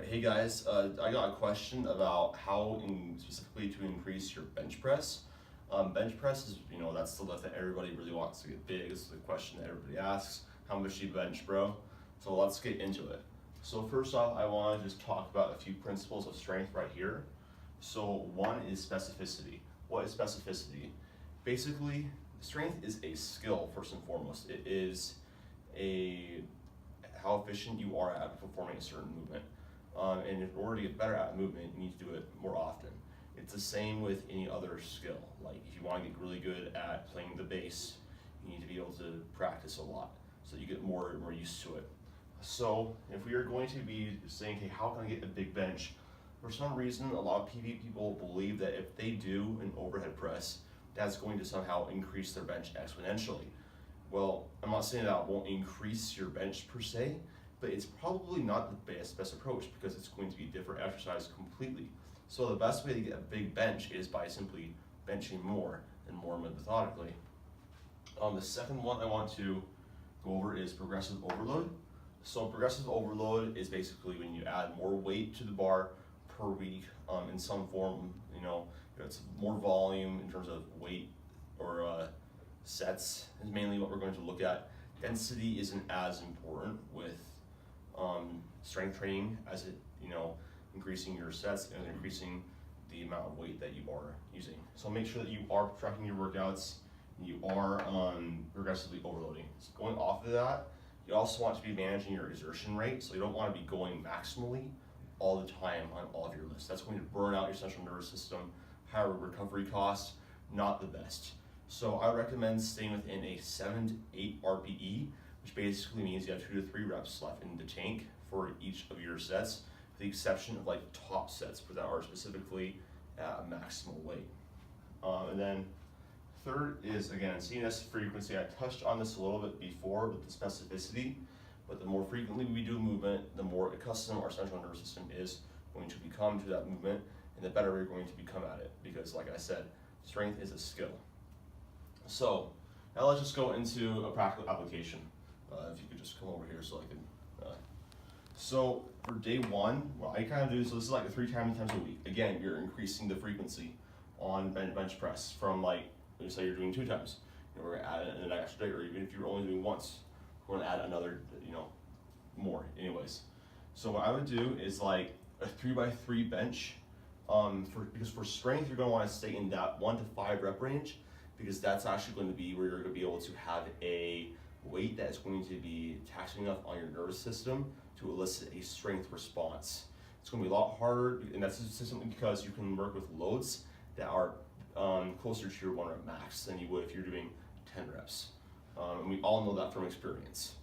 Right, hey guys, I got a question about specifically to increase your bench press. Bench press is, that's the lift that everybody really wants to get big. It's the question that everybody asks. How much do you bench, bro? So let's get into it. So first off, I want to just talk about a few principles of strength right here. So one is specificity. What is specificity? Basically, strength is a skill first and foremost. It is how efficient you are at performing a certain movement. And in order to get better at movement, you need to do it more often. It's the same with any other skill. Like if you want to get really good at playing the bass, you need to be able to practice a lot so that you get more and more used to it. So if we are going to be saying, okay, how can I get a big bench? For some reason, a lot of PV people believe that if they do an overhead press, that's going to somehow increase their bench exponentially. Well, I'm not saying that won't increase your bench per se, but it's probably not the best approach because it's going to be a different exercise completely. So the best way to get a big bench is by simply benching more and more methodically. The second one I want to go over is progressive overload. So progressive overload is basically when you add more weight to the bar per week in some form. It's more volume in terms of weight or sets is mainly what we're going to look at. Density isn't as important with strength training as it, increasing your sets and increasing the amount of weight that you are using. So make sure that you are tracking your workouts and you are progressively overloading. So going off of that, you also want to be managing your exertion rate. So you don't want to be going maximally all the time on all of your lifts. That's going to burn out your central nervous system, higher recovery costs, not the best. So I recommend staying within a 7 to 8 RPE, which basically means you have 2 to 3 reps left in the tank for each of your sets, with the exception of like top sets that are specifically at a maximal weight. And then third is, again, CNS frequency. I touched on this a little bit before with the specificity, but the more frequently we do movement, the more accustomed our central nervous system is going to become to that movement, and the better we're going to become at it, because like I said, strength is a skill. So now let's just go into a practical application. If you could just come over here so I can. So for day one, what I kind of do, so this is like 3 times a week. Again, you're increasing the frequency on bench press from like, let's say you're doing 2 times. We're gonna add an extra day, or even if you're only doing once, we're gonna add another, more anyways. So what I would do is like a 3x3 bench. Because for strength, you're gonna wanna stay in that 1 to 5 rep range, because that's actually going to be where you're going to be able to have a weight that's going to be taxing enough on your nervous system to elicit a strength response. It's going to be a lot harder, and that's simply because you can work with loads that are closer to your 1 rep max than you would if you're doing 10 reps. And we all know that from experience.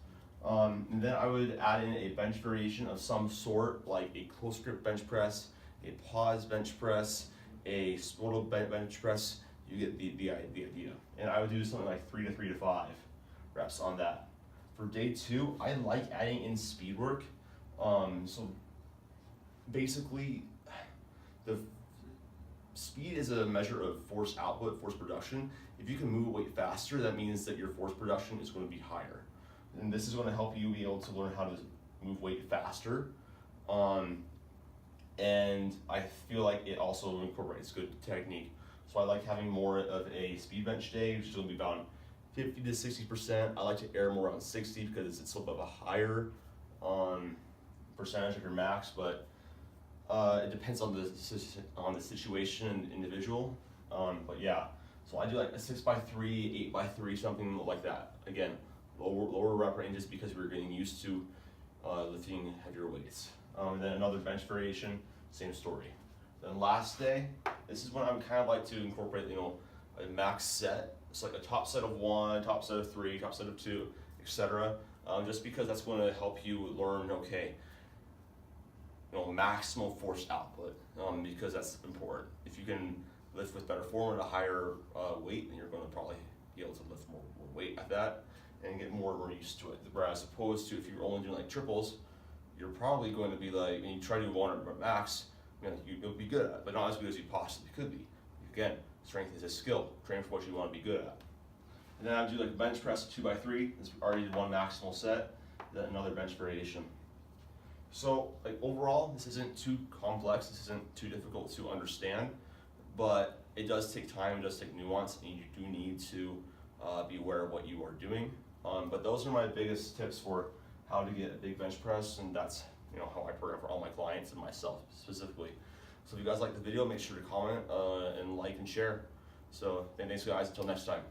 And then I would add in a bench variation of some sort, like a close grip bench press, a pause bench press, a swivel bench press. You get the idea. And I would do something like 3 to 5 reps on that. For day 2, I like adding in speed work. So basically, the speed is a measure of force output, force production. If you can move weight faster, that means that your force production is going to be higher. And this is going to help you be able to learn how to move weight faster. And I feel like it also incorporates good technique. So I like having more of a speed bench day, which is going to be about 50 to 60%. I like to err more on 60 because it's a little bit of a higher percentage of your max, but it depends on the situation and the individual. But yeah, so I do like a 6x3, 8x3, something like that. Again, lower rep ranges because we're getting used to lifting heavier weights. And then another bench variation, same story. Then last day, this is when I would kind of like to incorporate, a max set. It's like a top set of 1, top set of 3, top set of 2, etc. Just because that's going to help you learn, okay, maximal force output, because that's important. If you can lift with better form at a higher weight, then you're going to probably be able to lift more weight at that and get more and more used to it. Whereas opposed to if you're only doing like triples, you're probably going to be like, when you try to do 1 rep max, you'll be good at it, but not as good as you possibly could be. Again, strength is a skill. Train for what you want to be good at. And then I would do like bench press 2x3. It's already 1 maximal set. Then another bench variation. So like overall, this isn't too complex, this isn't too difficult to understand, but it does take time, it does take nuance, and you do need to be aware of what you are doing. But those are my biggest tips for how to get a big bench press, and that's how I program for all my clients and myself specifically. So if you guys like the video, make sure to comment and like and share. So thanks guys, until next time.